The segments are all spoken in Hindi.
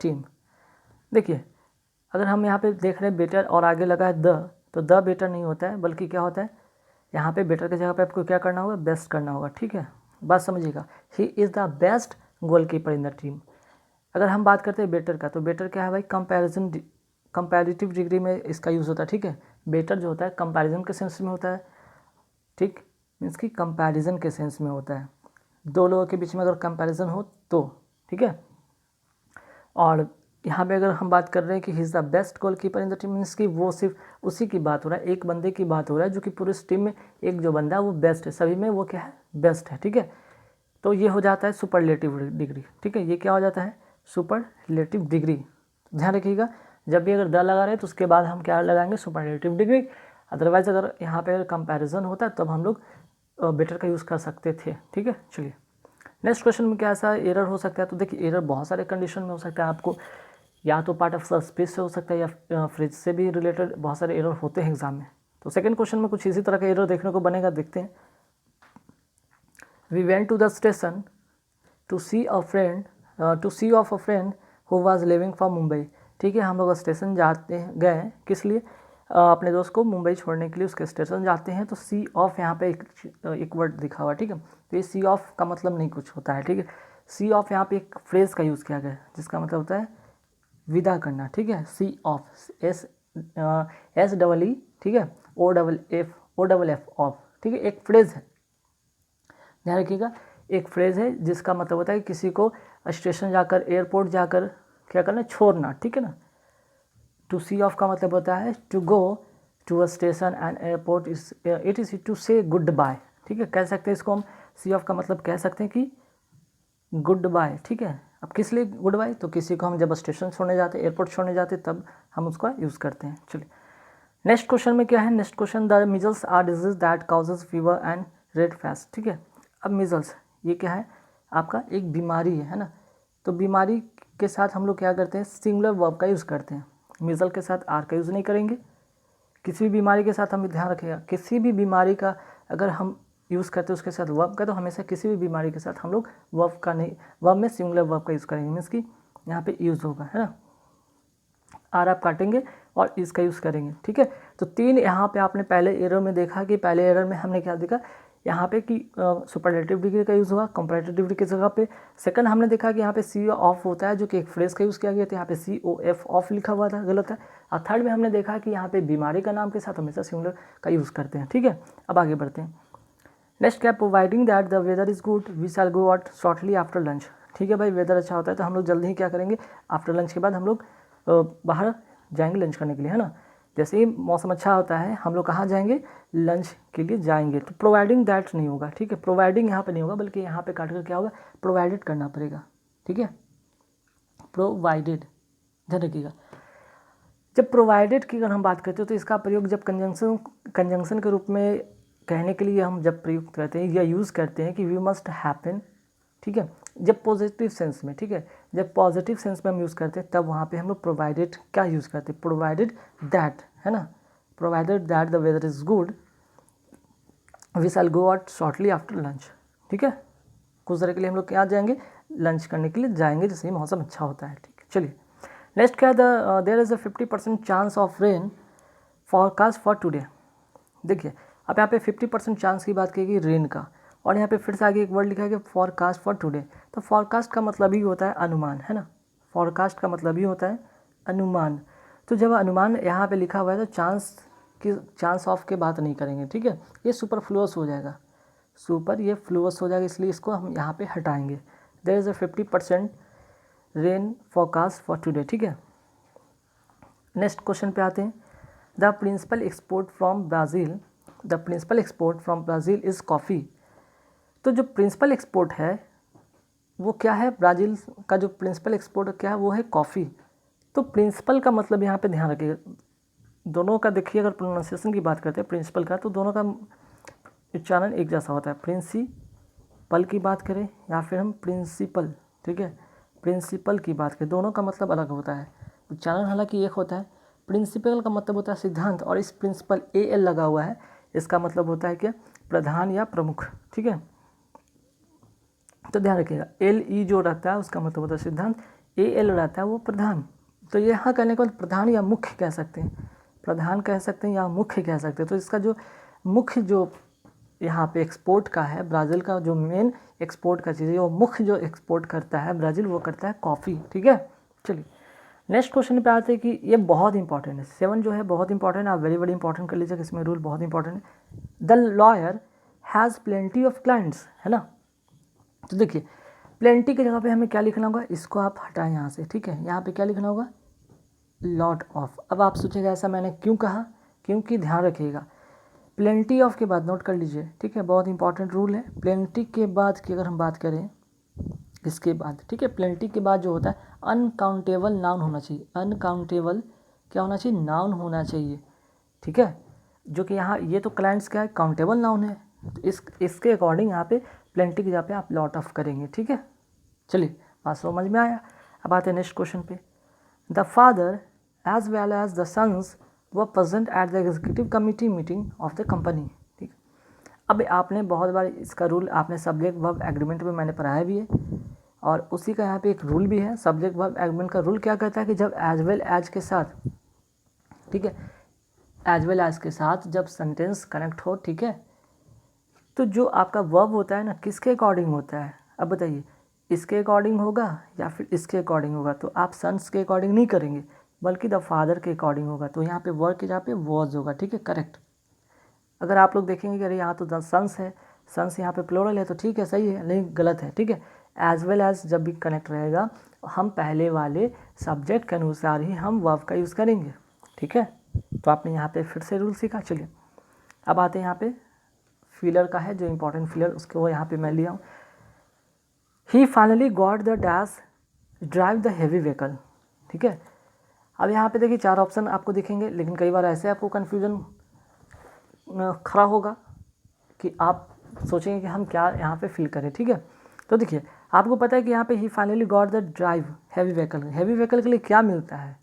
टीम। देखिए अगर हम यहाँ पे देख रहे हैं बेटर और आगे लगा है द, तो द बेटर नहीं होता है, बल्कि क्या होता है यहाँ पे बेटर की जगह पे आपको क्या करना होगा, बेस्ट करना होगा। ठीक है, बात समझिएगा। He is the best goalkeeper in the team. अगर हम बात करते हैं बेटर का, तो बेटर क्या है भाई, कंपैरेटिव डिग्री में इसका यूज़ होता है। ठीक है, बेटर जो होता है कंपैरिजन के सेंस में होता है। ठीक, मीन्स कि कंपैरिजन के सेंस में होता है, दो लोगों के बीच में अगर कंपैरिजन हो तो। ठीक है, और यहाँ पे अगर हम बात कर रहे हैं कि he is the best goalkeeper in the team, means कि वो सिर्फ उसी की बात हो रहा है, एक बंदे की बात हो रहा है, जो कि पूरे टीम में एक जो बंदा है वो बेस्ट है, सभी में वो क्या है, बेस्ट है। ठीक है, तो ये हो जाता है सुपरलेटिव डिग्री। ठीक है, ये क्या हो जाता है, सुपरलेटिव डिग्री। ध्यान रखिएगा, जब भी अगर द लगा रहे हैं तो उसके बाद हम क्या लगाएंगे, सुपरलेटिव डिग्री। अदरवाइज अगर यहाँ पे अगर कंपैरिजन होता है तब हम लोग बेटर का यूज़ कर सकते थे। ठीक है, चलिए नेक्स्ट क्वेश्चन में क्या ऐसा एरर हो सकता है। तो देखिए एरर बहुत सारे कंडीशन में हो सकता है, आपको या तो पार्ट ऑफ स्पेस से हो सकता है या फ्रिज से भी रिलेटेड बहुत सारे एरर होते हैं एग्जाम में। तो सेकंड क्वेश्चन में कुछ इसी तरह का एरर देखने को बनेगा, देखते हैं। We went to the station to see off a friend who was living from Mumbai. ठीक है, हम लोग स्टेशन जाते हैं, गए किस लिए, अपने दोस्त को मुंबई छोड़ने के लिए उसके स्टेशन जाते हैं। तो सी ऑफ यहाँ पे एक वर्ड लिखा हुआ है। ठीक है, तो ये सी ऑफ का मतलब नहीं कुछ होता है। ठीक है, सी ऑफ यहाँ पे एक फ्रेज का यूज़ किया गया है जिसका मतलब होता है विदा करना। ठीक है, सी ऑफ, एस डबल ई, ठीक है, ओ डबल एफ ऑफ। ठीक है, एक फ्रेज है, ध्यान रखिएगा, एक फ्रेज है जिसका मतलब होता है किसी को स्टेशन जाकर, एयरपोर्ट जाकर क्या करना, छोड़ना। ठीक है ना। टू सी ऑफ का मतलब होता है to go to a station and airport, it is to say goodbye. ठीक है, कह सकते हैं इसको हम, सी ऑफ का मतलब कह सकते हैं कि गुड बाय। ठीक है, अब किस लिए गुड बाय, तो किसी को हम जब स्टेशन छोड़ने जाते, एयरपोर्ट छोड़ने जाते, तब हम उसका यूज़ करते हैं। चलिए नेक्स्ट क्वेश्चन में क्या है, next question, the measles are disease that causes fever and red face. ठीक है, अब मिजल्स ये क्या है, आपका एक बीमारी है ना। तो बीमारी के साथ हम लोग क्या करते हैं, सिंगुलर वर्ब का यूज़ करते हैं। मिजल के साथ आर का यूज़ नहीं करेंगे। किसी भी बीमारी के साथ हम ध्यान रखिएगा, किसी भी बीमारी का अगर हम यूज़ करते हैं उसके साथ वर्ब का, तो हमेशा किसी भी बीमारी के साथ हम लोग वर्ब का नहीं, वर्ब में सिंगुलर वर्ब का यूज़ करेंगे, मीन्स कि यहाँ पे यूज़ होगा, है ना। आर आप काटेंगे और इसका यूज़ करेंगे। ठीक है, तो तीन यहाँ पे आपने पहले एरर में देखा कि पहले एरर में हमने क्या देखा यहाँ पे कि सुपरलेटिव डिग्री का यूज़ हुआ कंपैरेटिव डिग्री की जगह पे। सेकंड हमने देखा कि यहाँ पे सी ऑफ होता है जो कि एक फ्रेज का यूज़ किया गया था, यहाँ पे सी ओ एफ ऑफ लिखा हुआ था, गलत है। और थर्ड में हमने देखा कि यहाँ पे बीमारी का नाम के साथ हमेशा सिंगुलर का यूज़ करते हैं। ठीक है, अब आगे बढ़ते हैं। नेक्स्ट क्या, providing that the weather is good we shall go out shortly after lunch. ठीक है भाई, वेदर अच्छा होता है तो हम लोग जल्दी ही क्या करेंगे, आफ्टर लंच के बाद हम लोग बाहर जाएंगे लंच करने के लिए, है ना। जैसे ही मौसम अच्छा होता है हम लोग कहाँ जाएंगे, लंच के लिए जाएंगे। तो प्रोवाइडिंग दैट नहीं होगा। ठीक है, प्रोवाइडिंग यहाँ पे नहीं होगा, बल्कि यहाँ पे काट कर क्या होगा, प्रोवाइडेड करना पड़ेगा। ठीक है, प्रोवाइडेड, ध्यान रखिएगा। जब प्रोवाइडेड की अगर हम बात करते हैं तो इसका प्रयोग जब कंजंक्शन के रूप में कहने के लिए हम जब प्रयुक्त करते हैं या यूज़ करते हैं कि वी मस्ट हैपन। ठीक है, जब पॉजिटिव सेंस में, ठीक है, जब पॉजिटिव सेंस में हम यूज़ करते हैं तब वहाँ पे हम लोग प्रोवाइडेड क्या यूज़ करते हैं, प्रोवाइडेड दैट, है ना। Provided that the weather is good we shall go out shortly after lunch. ठीक है, कुछ देर के लिए हम लोग क्या जाएंगे, लंच करने के लिए जाएंगे जैसे ही मौसम अच्छा होता है। ठीक है, चलिए नेक्स्ट क्या, there is a 50% chance of rain forecast for today. देखिए अब यहाँ पे 50% चांस की बात की गई रेन का, और यहाँ पे फिर से आगे एक वर्ड लिखा है कि फॉरकास्ट फॉर टुडे। तो फॉरकास्ट का मतलब ही होता है अनुमान, है ना। फॉरकास्ट का मतलब ही होता है अनुमान। तो जब अनुमान यहाँ पे लिखा हुआ है तो चांस ऑफ के बात नहीं करेंगे। ठीक है, ये सुपरफ्लुअस हो जाएगा, ये फ्लुअस हो जाएगा, इसलिए इसको हम यहाँ पे हटाएंगे। There is a 50% rain forecast for today. ठीक है, नेक्स्ट क्वेश्चन पे आते हैं। The principal export from Brazil is coffee. तो जो प्रिंसिपल एक्सपोर्ट है वो क्या है, ब्राज़ील का जो प्रिंसिपल एक्सपोर्ट क्या है वो है कॉफ़ी। तो प्रिंसिपल का मतलब यहाँ पे ध्यान रखिएगा, दोनों का देखिए अगर प्रोनाउंसिएशन की बात करते हैं प्रिंसिपल का, तो दोनों का उच्चारण एक जैसा होता है। प्रिंसिपल की बात करें या फिर हम प्रिंसिपल, ठीक है, प्रिंसिपल की बात करें, दोनों का मतलब अलग होता है, उच्चारण हालांकि एक होता है। प्रिंसिपल का मतलब होता है सिद्धांत, और इस प्रिंसिपल AL लगा हुआ है, इसका मतलब होता है क्या, प्रधान या प्रमुख। ठीक है, तो ध्यान रखिएगा LE जो रहता है उसका मतलब होता है सिद्धांत, AL रहता है वो प्रधान। तो यहाँ कहने को प्रधान या मुख्य कह सकते हैं, प्रधान कह सकते हैं या मुख्य कह सकते हैं। तो इसका जो मुख्य जो यहाँ पे एक्सपोर्ट का है, ब्राज़ील का जो मेन एक्सपोर्ट का चीज़ है, वो मुख्य जो एक्सपोर्ट करता है ब्राज़ील, वो करता है कॉफ़ी। ठीक है, चलिए नेक्स्ट क्वेश्चन पे आते हैं कि ये बहुत इंपॉर्टेंट है। 7 जो है बहुत इंपॉर्टेंट है, आप वेरी इंपॉर्टेंट कर लीजिएगा, इसमें रूल बहुत इंपॉर्टेंट है। The lawyer has plenty of clients, है ना। तो देखिए प्लेंटी की जगह पे हमें क्या लिखना होगा, इसको आप हटाएं यहाँ से, ठीक है। यहाँ पे क्या लिखना होगा, लॉट ऑफ। अब आप सोचेगा ऐसा मैंने क्यों कहा, क्योंकि ध्यान रखिएगा प्लेंटी ऑफ के बाद नोट कर लीजिए, ठीक है, बहुत इंपॉर्टेंट रूल है। प्लेंटी के बाद की अगर हम बात करें, इसके बाद, ठीक है, प्लेंटी के बाद जो होता है अनकाउंटेबल नाउन होना चाहिए। अनकाउंटेबल क्या होना चाहिए, नाउन होना चाहिए, ठीक है। जो कि यहाँ ये तो क्लाइंट्स क्या है, काउंटेबल नाउन है, तो इसके अकॉर्डिंग यहाँ पे प्लेंटी की जगह पे आप लॉट ऑफ करेंगे, ठीक है। चलिए बात समझ में आया। अब आते हैं नेक्स्ट क्वेश्चन पे। The father as well as the sons were present at the executive committee meeting of the company, ठीक। अब आपने बहुत बार इसका रूल आपने सब्जेक्ट वर्ब एग्रीमेंट में मैंने पढ़ाया भी है, और उसी का यहाँ पे एक रूल भी है। सब्जेक्ट वर्ब एग्रीमेंट का रूल क्या कहता है कि जब एज वेल एज के साथ, ठीक है, एज वेल एज के साथ जब सेंटेंस कनेक्ट हो, ठीक है, तो जो आपका वर्ब होता है ना, किसके अकॉर्डिंग होता है, अब बताइए, इसके अकॉर्डिंग होगा या फिर इसके अकॉर्डिंग होगा। तो आप सन्स के अकॉर्डिंग नहीं करेंगे, बल्कि द फादर के अकॉर्डिंग होगा। तो यहाँ पे वर्ब की जगह पे वॉज होगा, ठीक है, करेक्ट। अगर आप लोग देखेंगे कि अरे यहाँ तो द सन्स है, सन्स यहाँ पे प्लूरल है, तो ठीक है, सही है, नहीं गलत है, ठीक है। एज वेल एज जब भी कनेक्ट रहेगा, हम पहले वाले सब्जेक्ट के अनुसार ही हम वर्ब का यूज़ करेंगे, ठीक है। तो आपने यहाँ पे फिर से रूल सीखा। चलिए अब आते हैं यहाँ पे फिलर का है, जो इंपॉर्टेंट फिलर, उसको वो यहाँ पे मैं लिया हूँ। He finally got the dash drive the heavy vehicle, ठीक है। अब यहाँ पे देखिए 4 ऑप्शन आपको दिखेंगे, लेकिन कई बार ऐसे आपको कन्फ्यूजन खड़ा होगा कि आप सोचेंगे कि हम क्या यहाँ पे फिल करें, ठीक है। तो देखिए आपको पता है कि यहाँ पे he finally got the drive heavy vehicle, heavy vehicle के लिए क्या मिलता है,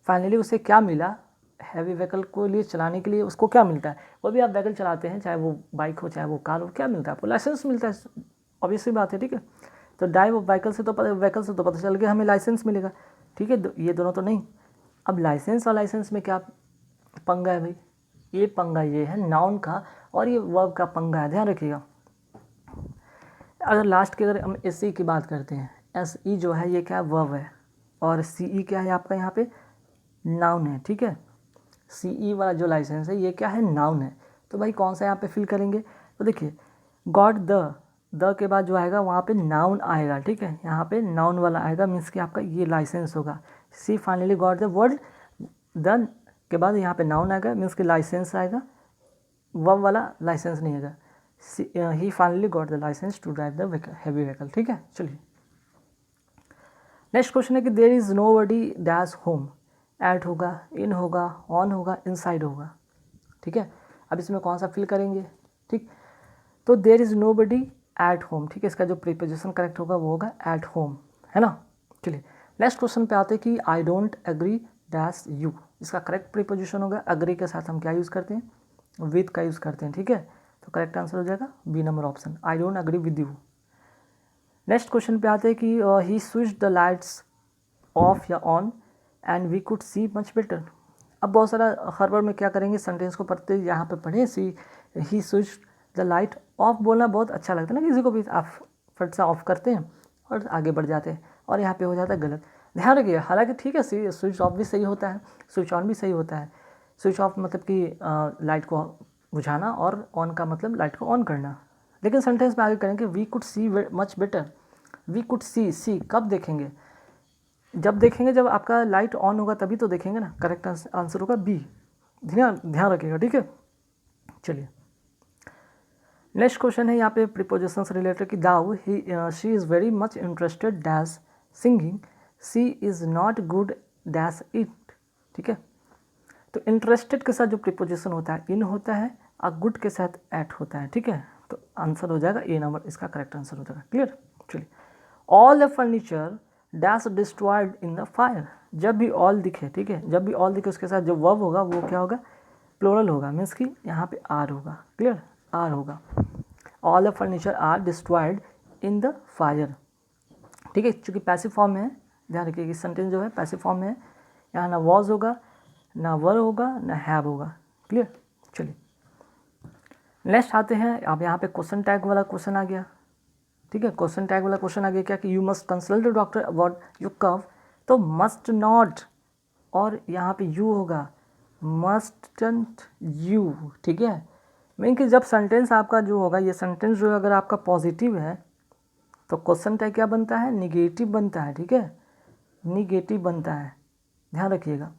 फाइनली उसे क्या मिला, हैवी व्हीकल को लिए चलाने के लिए उसको क्या मिलता है। वो भी आप व्हीकल चलाते हैं, चाहे वो बाइक हो चाहे वो कार हो, क्या मिलता है आपको, लाइसेंस मिलता है, ऑब्वियसली बात है, ठीक है। तो ड्राइव ऑफ व्हीकल से तो पता चल गया हमें लाइसेंस मिलेगा, ठीक है। ये दोनों तो नहीं। अब लाइसेंस और लाइसेंस में क्या पंगा है भाई, ये पंगा ये है नाउन का, और ये वर्ब का पंगा है, ध्यान रखिएगा। अगर लास्ट की अगर हम SE की बात करते हैं, SE जो है ये क्या है, वर्ब है, और CE क्या है आपका यहाँ पे, नाउन है, ठीक है। CE वाला जो लाइसेंस है ये क्या है, नाउन है। तो भाई कौन सा यहाँ पे फिल करेंगे, तो देखिए गॉट द के बाद जो आएगा वहाँ पे नाउन आएगा, ठीक है, यहाँ पे नाउन वाला आएगा, मीन्स कि आपका ये लाइसेंस होगा। She finally got the word, the के बाद यहाँ पे नाउन आएगा, मीन्स कि लाइसेंस आएगा, वर्ब वाला लाइसेंस नहीं आएगा। He finally got the licence to drive the heavy vehicle, ठीक है। चलिए नेक्स्ट क्वेश्चन है कि there is nobody dash home, at होगा, इन होगा, ऑन होगा, इनसाइड होगा, ठीक है। अब इसमें कौन सा फिल करेंगे, ठीक। तो there is nobody at home, ठीक है, इसका जो प्रीपोजिशन करेक्ट होगा वो होगा एट होम, है ना। चलिए नेक्स्ट क्वेश्चन पे आते हैं कि I don't agree dash you, इसका करेक्ट प्रीपोजिशन होगा, अग्री के साथ हम क्या यूज़ करते हैं, विद का यूज़ करते हैं, ठीक है। तो करेक्ट आंसर हो जाएगा B number option, I don't agree with you. Next question पे आते हैं कि he switch the lights off या on and we could see much better. अब बहुत सारा हर बार में क्या करेंगे, सेंटेंस को पढ़ते यहाँ पे पढ़े, सी ही स्विच द लाइट ऑफ बोलना बहुत अच्छा लगता है ना किसी को भी, आप फट से ऑफ करते हैं और आगे बढ़ जाते हैं, और यहाँ पे हो जाता है गलत। ध्यान रखिए, हालांकि ठीक है, स्विच ऑफ भी सही होता है, स्विच ऑन भी सही होता है। स्विच ऑफ मतलब कि लाइट को बुझाना, और ऑन का मतलब लाइट को ऑन करना। लेकिन सेंटेंस में आगे करेंगे we could see much better, we could see कब देखेंगे, जब देखेंगे जब आपका लाइट ऑन होगा तभी तो देखेंगे ना। करेक्ट आंसर होगा बी, ध्यान रखिएगा, ठीक है। चलिए नेक्स्ट क्वेश्चन है यहाँ पे प्रीपोजिशन से रिलेटेड कि though she is very much interested dash singing, she is not good dash it, ठीक है। तो इंटरेस्टेड के साथ जो प्रीपोजिशन होता है इन होता है, और गुड के साथ एट होता है, ठीक है। तो आंसर हो जाएगा ए नंबर, इसका करेक्ट आंसर हो जाएगा, क्लियर। चलिए all the furniture dash destroyed in the fire, जब भी ऑल दिखे, ठीक है, जब भी ऑल दिखे उसके साथ जो वर्ब होगा वो क्या होगा, प्लूरल होगा, मीन्स कि यहाँ पे आर होगा, क्लियर, आर होगा। All the furniture are destroyed in the fire, ठीक है, चूँकि पैसिव फॉर्म है ध्यान रखिए कि सेंटेंस जो है पैसिव फॉर्म में है, यहाँ ना वॉज होगा, ना वर होगा, ना हैव होगा। क्लियर। चलिए नेक्स्ट आते हैं। अब यहाँ पे क्वेश्चन टैग वाला क्वेश्चन आ गया, ठीक है। क्वेश्चन टैग वाला क्वेश्चन आ गया क्या कि you must consult the doctor about your cough, तो मस्ट नॉट और यहाँ पे यू होगा, मस्टंट यू, ठीक है। मीन कि जब सेंटेंस आपका जो होगा, ये सेंटेंस जो अगर आपका पॉजिटिव है तो क्वेश्चन टैग क्या बनता है, निगेटिव बनता है, ठीक है, निगेटिव बनता है, ध्यान रखिएगा।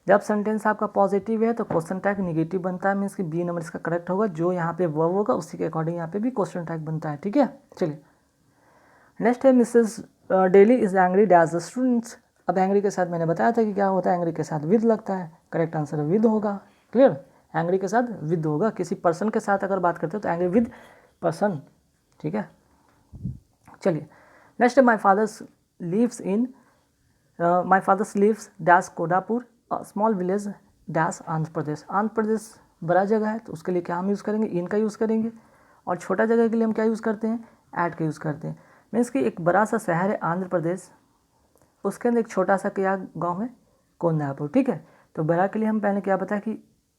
जब सेंटेंस आपका पॉजिटिव है तो क्वेश्चन टैग निगेटिव बनता है, मीन्स कि बी नंबर इसका करेक्ट होगा। जो यहाँ पे वर्ब होगा उसी के अकॉर्डिंग यहाँ पे भी क्वेश्चन टैग बनता है, ठीक है। चलिए नेक्स्ट है Mrs Daly is angry dash the students. अब एंग्री के साथ मैंने बताया था कि क्या होता है, एंग्री के साथ विद लगता है, करेक्ट आंसर विद होगा। क्लियर, एंग्री के साथ विद होगा। किसी पर्सन के साथ अगर बात करते हो तो एंग्री विद पर्सन, ठीक है। चलिए नेक्स्ट है my fathers lives in, my fathers lives dash Kodapur small village dash Andhra Pradesh. Andhra Pradesh बड़ा जगह है तो उसके लिए क्या हम यूज़ करेंगे, इन का यूज़ करेंगे। और छोटा जगह के लिए हम क्या यूज़ करते हैं, ऐड का यूज़ करते हैं। मीन्स कि एक बड़ा सा शहर है आंध्र प्रदेश, उसके अंदर एक छोटा सा क्या गांव है, कोंडापुर, ठीक है। तो बड़ा के लिए हम पहले क्या बताया कि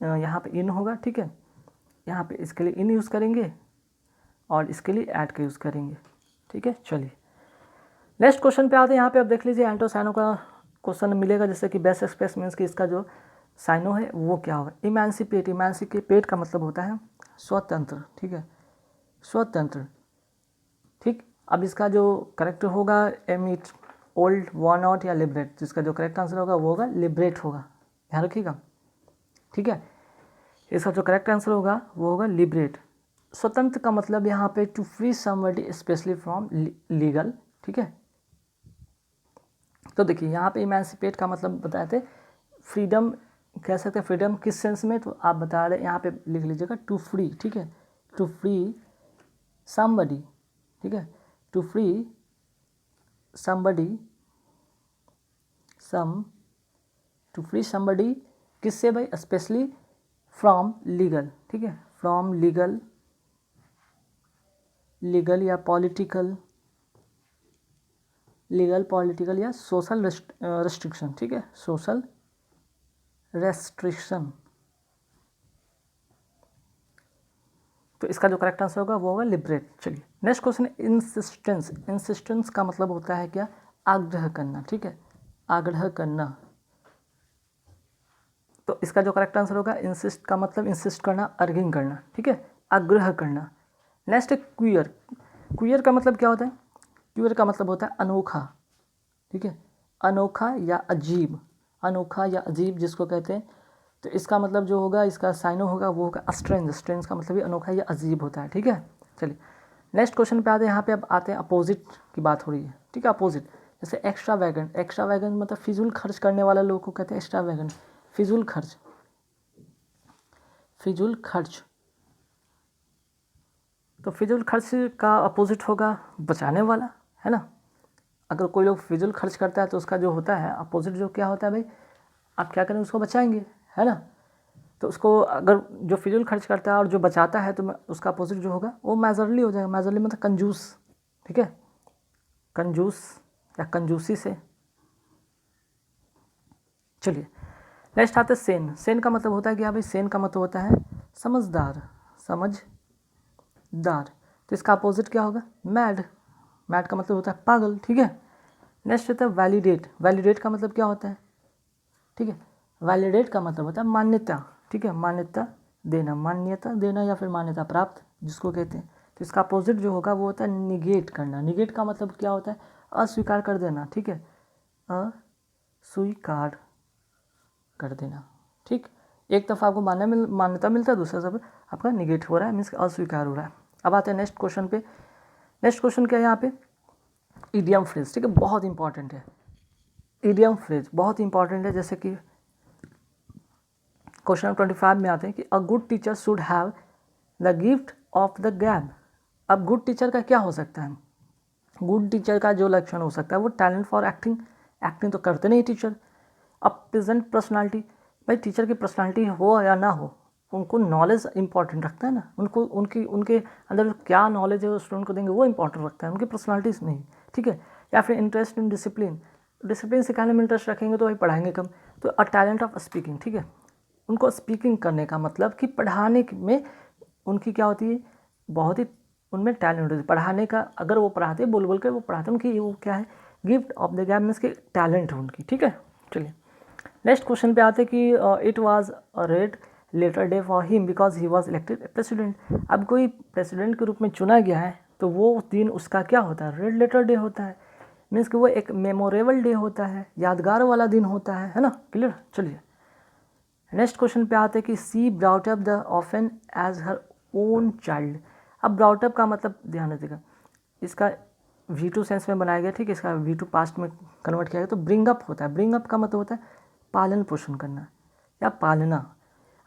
यहाँ पे इन होगा, ठीक है। यहाँ पे इसके लिए इन यूज़ करेंगे और इसके लिए ऐड का यूज़ करेंगे, ठीक है। चलिए नेक्स्ट क्वेश्चन पे आते हैं। यहाँ पे आप देख लीजिए एंटो साइनो का क्वेश्चन मिलेगा, जैसे कि बेस्ट एक्सप्रेस मीन्स कि इसका जो साइनो है वो क्या होगा, इमेंसिपेट। इमेंसिपेट का मतलब होता है स्वतंत्र, ठीक है, स्वतंत्र, ठीक। अब इसका जो करेक्ट होगा एमिट, ओल्ड, वर्न आउट या लिबरेट, जिसका जो करेक्ट आंसर होगा वो होगा लिबरेट होगा, ध्यान रखिएगा, ठीक है। इसका जो करेक्ट आंसर होगा वो होगा लिबरेट। स्वतंत्र का मतलब यहाँ पे to free somebody specially from legal, ठीक है। तो देखिए यहाँ पे इमेंसिपेट का मतलब बताए थे फ्रीडम, कह सकते हैं फ्रीडम किस सेंस में, तो आप बता रहे यहाँ पे लिख लीजिएगा टू फ्री, ठीक है, टू फ्री समबडी, ठीक है, to free somebody, to free somebody किससे भाई, स्पेशली फ्रॉम लीगल, ठीक है, फ्रॉम लीगल, लीगल या पॉलिटिकल, लीगल पॉलिटिकल या सोशल रेस्ट्रिक्शन, ठीक है, सोशल रेस्ट्रिक्शन। तो इसका जो करेक्ट आंसर होगा वो होगा लिबरेट। चलिए नेक्स्ट क्वेश्चन है इंसिस्टेंस। इंसिस्टेंस का मतलब होता है क्या, आग्रह करना, ठीक है, आग्रह करना। तो इसका जो करेक्ट आंसर होगा, इंसिस्ट का मतलब इंसिस्ट करना, अर्गिंग करना, ठीक है, आग्रह करना। नेक्स्ट है क्वियर। क्वियर का मतलब क्या होता है, क्वियर का मतलब होता है अनोखा, ठीक है, अनोखा या अजीब, अनोखा या अजीब जिसको कहते हैं। तो इसका मतलब जो होगा, इसका साइनो होगा वो होगा स्ट्रेंज। स्ट्रेंज का मतलब भी अनोखा या अजीब होता है, ठीक है। चलिए नेक्स्ट क्वेश्चन पे आते हैं। यहाँ पे अब आते हैं अपोजिट की बात हो रही है, ठीक है, अपोजिट। जैसे एक्स्ट्रा वैगन, एक्स्ट्रा वैगन मतलब फिजूल खर्च करने वाला लोग को कहते हैं एक्स्ट्रा वैगन, फिजूल खर्च, फिजूल खर्च। तो फिजूल खर्च का अपोजिट होगा बचाने वाला, है ना। अगर कोई लोग फिजूल खर्च करता है तो उसका जो होता है अपोजिट जो क्या होता है भाई, आप क्या करें, उसको बचाएंगे, है ना। तो उसको अगर जो फिजूल खर्च करता है और जो बचाता है तो उसका अपोजिट जो होगा वो मेजरली हो जाएगा। मेजरली मतलब कंजूस, ठीक है, कंजूस या कंजूसी से। चलिए नेक्स्ट आते हैं सेन। सेन का मतलब होता है क्या भाई, सेन का मतलब होता है समझदार, समझदार। तो इसका अपोजिट क्या होगा, मैड। मैड का मतलब होता है पागल, ठीक है। नेक्स्ट होता है वैलिडेट। वैलिडेट का मतलब क्या होता है, ठीक है, वैलिडेट का मतलब होता है मान्यता, ठीक है, मान्यता देना, मान्यता देना या फिर मान्यता प्राप्त जिसको कहते हैं। तो इसका अपोजिट जो होगा वो होता है निगेट करना। निगेट का मतलब क्या होता है, अस्वीकार कर देना, ठीक है, अस्वीकार कर देना, ठीक। एक तरफ आपको मान्यता मिलता है, दूसरा तरफ आपका निगेट हो रहा है, मीन्स अस्वीकार हो रहा है। अब आते हैं नेक्स्ट क्वेश्चन पे। नेक्स्ट क्वेश्चन क्या है यहाँ पे, इडियम फ्रेज, ठीक है, बहुत इंपॉर्टेंट है। इडियम फ्रेज बहुत इंपॉर्टेंट है। जैसे कि क्वेश्चन नंबर 25 में आते हैं कि a good teacher should have the gift of the गैब। अब गुड टीचर का क्या हो सकता है, गुड टीचर का जो लक्षण हो सकता है वो टैलेंट फॉर एक्टिंग। एक्टिंग तो करते नहीं टीचर। अब प्रेजेंट पर्सनालिटी, भाई टीचर की पर्सनालिटी हो या ना हो, उनको नॉलेज इंपॉर्टेंट रखता है ना, उनको उनके अंदर क्या नॉलेज है वो स्टूडेंट को देंगे वो इंपॉर्टेंट रखता है, उनकी पर्सनालिटीज नहीं, ठीक है। या फिर इंटरेस्ट इन डिसिप्लिन, डिसिप्लिन सिखाने में इंटरेस्ट रखेंगे तो भाई पढ़ाएंगे कम। तो अ टैलेंट ऑफ स्पीकिंग, ठीक है, उनको स्पीकिंग करने का मतलब कि पढ़ाने में उनकी क्या होती है, बहुत ही उनमें टैलेंट होती है पढ़ाने का। अगर वो पढ़ाते बोल बोल कर वो पढ़ाते, उनकी वो क्या है, gift of the gap means के टैलेंट है उनकी, ठीक है। चलिए नेक्स्ट क्वेश्चन पे आते कि it was a red letter day for him because he was elected president. अब कोई प्रेसिडेंट के रूप में चुना गया है तो वो दिन उसका क्या होता है, रेड लेटर डे होता है। मीन्स कि वो एक मेमोरेबल डे होता है, यादगार वाला दिन होता है ना। क्लियर। चलिए नेक्स्ट क्वेश्चन पे आते हैं कि she brought up the orphan as her own child. अब ब्राउट अप का मतलब ध्यान रखिएगा, इसका V2 सेंस में बनाया गया, ठीक है, इसका V2 पास्ट में कन्वर्ट किया गया तो ब्रिंग अप होता है। ब्रिंग अप का मतलब होता है पालन पोषण करना या पालना।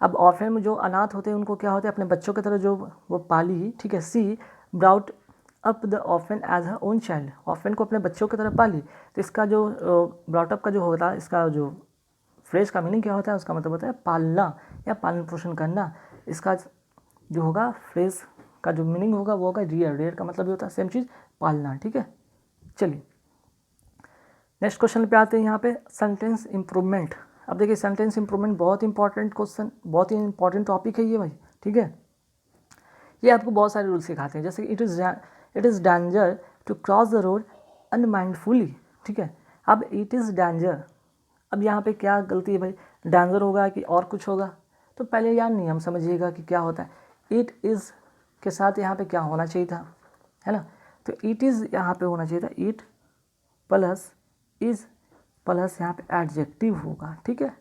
अब ऑर्फन में जो अनाथ होते हैं उनको क्या होता है, अपने बच्चों की तरह जो वो पाली, ठीक है। She brought up the orphan as her own child, orphan को अपने बच्चों की तरह पाली। तो इसका जो ब्राउट अप का जो होता है, इसका जो फ्रेज का मीनिंग क्या होता है, उसका मतलब होता है पालना या पालन पोषण करना। इसका जो होगा फ्रेज का जो मीनिंग होगा वो होगा रियर। रियर का मतलब ये होता है सेम चीज़ पालना, ठीक है। चलिए नेक्स्ट क्वेश्चन पे आते हैं यहाँ पे सेंटेंस इंप्रूवमेंट। अब देखिए सेंटेंस इंप्रूवमेंट बहुत इंपॉर्टेंट क्वेश्चन, बहुत ही इंपॉर्टेंट टॉपिक है ये भाई, ठीक है। ये आपको बहुत सारे रूल सिखाते हैं, जैसे it is danger to cross the road unmindfully, ठीक है। अब इट इज़ डेंजर, अब यहाँ पे क्या गलती है भाई, डेंजर होगा कि और कुछ होगा, तो पहले यार नियम समझिएगा कि क्या होता है। इट इज़ के साथ यहाँ पे क्या होना चाहिए था, है ना, तो इट इज़ यहाँ पे होना चाहिए था, इट प्लस इज़ प्लस यहाँ पे एडजेक्टिव होगा, ठीक है,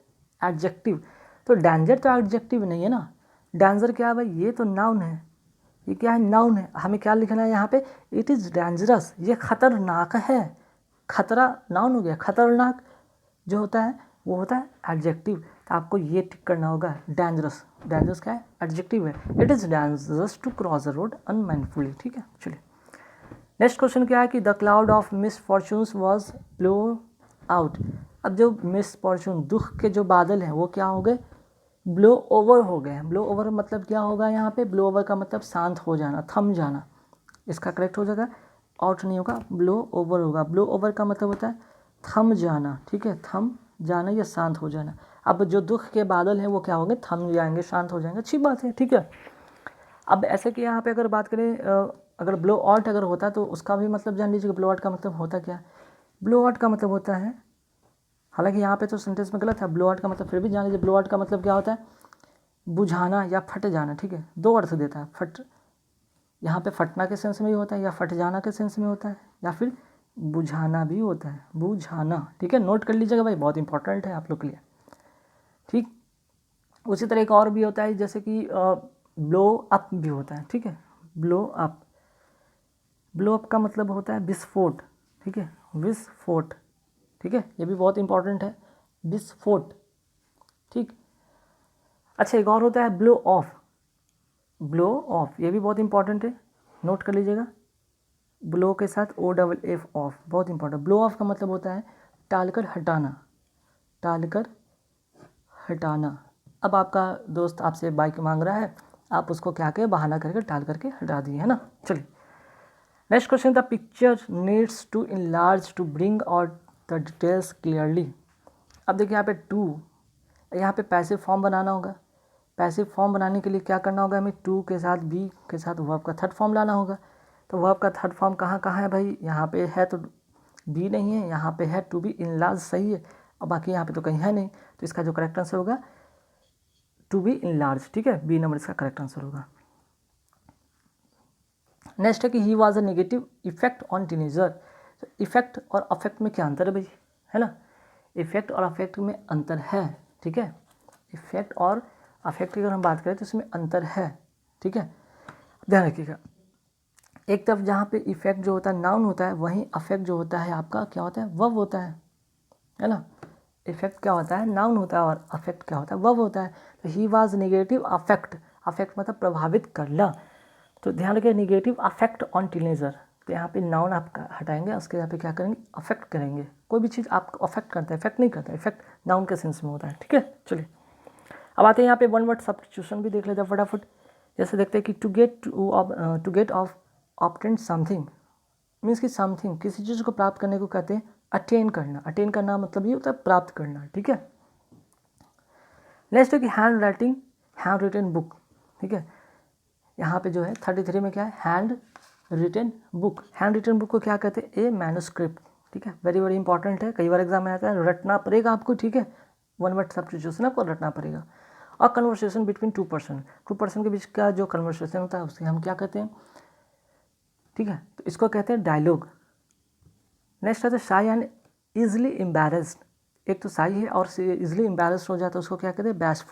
एडजेक्टिव। तो डेंजर तो एडजेक्टिव नहीं है ना, डेंजर क्या है भाई, ये तो नाउन है, ये क्या है, नाउन है। हमें क्या लिखना है यहाँ पे, इट इज़ डेंजरस, ये खतरनाक है। खतरा नाउन हो गया, खतरनाक जो होता है वो होता है एडजेक्टिव। तो आपको ये टिक करना होगा, डेंजरस, डेंजरस क्या है, एडजेक्टिव है। It is dangerous to cross the road unmindfully, ठीक है। चलिए नेक्स्ट क्वेश्चन क्या है कि the cloud of misfortunes was blow out. अब जो मिसफॉर्चून दुख के जो बादल हैं वो क्या हो गए, ब्लो ओवर हो गए। ब्लो ओवर मतलब क्या होगा यहाँ पे, ब्लो ओवर का मतलब शांत हो जाना, थम जाना, इसका करेक्ट हो जाएगा, आउट नहीं होगा, ब्लो ओवर होगा। ब्लो ओवर का मतलब होता है थम जाना, ठीक है, थम जाना या शांत हो जाना। अब जो दुख के बादल हैं वो क्या होंगे, थम जाएंगे, शांत हो जाएंगे, अच्छी बात है, ठीक है। अब ऐसे कि यहाँ पे अगर बात करें अगर ब्लो आउट अगर होता तो उसका भी मतलब जान लीजिए, ब्लो आउट का मतलब होता क्या है। ब्लो आउट का मतलब होता है, हालांकि यहाँ पे तो सेंटेंस में गलत है, ब्लो आउट का मतलब फिर भी जान लीजिए, ब्लो आउट का मतलब क्या होता है, बुझाना या फट जाना, ठीक है, दो अर्थ देता है। फट यहाँ पे फटना के सेंस में भी होता है या फट जाना के सेंस में होता है या फिर बुझाना भी होता है, बुझाना, ठीक है, नोट कर लीजिएगा भाई, बहुत इंपॉर्टेंट है आप लोग के लिए, ठीक। उसी तरह एक और भी होता है जैसे कि ब्लो अप भी होता है, ठीक है, ब्लो अप। ब्लो अप का मतलब होता है विस्फोट, ठीक है, विस्फोट, ठीक है, ये भी बहुत इंपॉर्टेंट है, विस्फोट, ठीक। अच्छा एक और होता है ब्लो ऑफ। ब्लो ऑफ ये भी बहुत इंपॉर्टेंट है, नोट कर लीजिएगा, ब्लो के साथ OFF ऑफ, बहुत इंपॉर्टेंट। ब्लो ऑफ का मतलब होता है टालकर हटाना, टालकर हटाना। अब आपका दोस्त आपसे बाइक मांग रहा है, आप उसको क्या करें, बहाना करके टाल करके हटा दिए, है ना। चलिए next question, the picture needs to enlarge to bring out the details clearly. अब देखिए यहाँ पे टू, यहाँ पे पैसिव फॉर्म बनाना होगा। पैसिव फॉर्म बनाने के लिए क्या करना होगा, हमें टू के साथ बी के साथ वर्ब का थर्ड फॉर्म लाना होगा। तो वर्ब का थर्ड फॉर्म कहाँ कहाँ है भाई, यहाँ पे है तो बी नहीं है, यहाँ पे है टू बी इनलार्ज सही है, और बाकी यहाँ पे तो कहीं है नहीं, तो इसका जो करेक्ट आंसर होगा टू बी इनलार्ज, ठीक है, बी नंबर इसका करेक्ट आंसर होगा। नेक्स्ट है कि he was a negative effect on teenager. तो इफेक्ट और अफेक्ट में क्या अंतर है भाई, है ना, इफेक्ट और अफेक्ट में अंतर है, ठीक है, इफेक्ट और अफेक्ट की अगर हम बात करें तो इसमें अंतर है, ठीक है, ध्यान रखिएगा। एक तरफ जहाँ पे इफेक्ट जो होता है नाउन होता है, वहीं अफेक्ट जो होता है आपका क्या होता है, वर्ब होता है ना। इफेक्ट क्या होता है, नाउन होता है, और अफेक्ट क्या होता है, वर्ब होता है। तो he was negative affect, affect मतलब प्रभावित करना, तो ध्यान रखिए नेगेटिव अफेक्ट ऑन टीनेजर। तो यहाँ पे नाउन आप हटाएंगे, उसके यहाँ पे क्या करेंगे, अफेक्ट करेंगे। कोई भी चीज़ आपको अफेक्ट करता है, इफेक्ट नहीं करता, इफेक्ट नाउन के सेंस में होता है, ठीक है। चलिए अब आते हैं यहाँ पे वन वर्ड सब्स्टिट्यूशन भी देख लेते हैं फटाफट। जैसे देखते हैं कि to get of obtain something, means कि समथिंग किसी चीज़ को प्राप्त करने को कहते हैं अटेन करना मतलब ये होता है प्राप्त करना, ठीक है। नेक्स्ट है कि हैंड रिटन बुक, ठीक है। यहाँ पे जो है 33 में क्या है, हैंड रिटन बुक को क्या कहते हैं, ए मैन्युस्क्रिप्ट, ठीक है। वेरी वेरी इंपॉर्टेंट है, कई बार एग्जाम में आता है, रटना पड़ेगा आपको, ठीक है। वन वर्ड सब्स्टिट्यूशन आपको रटना पड़ेगा। और कन्वर्सेशन बिटवीन टू पर्सन के बीच का जो कन्वर्सेशन होता है उससे हम क्या कहते हैं, ठीक है, तो इसको कहते हैं डायलॉग। नेक्स्ट है शाई एंड ईजिली एम्बैरेस्ड, एक तो शाई है और ईजिली एम्बैरेस्ड हो जाता है उसको क्या कहते हैं, बैशफुल।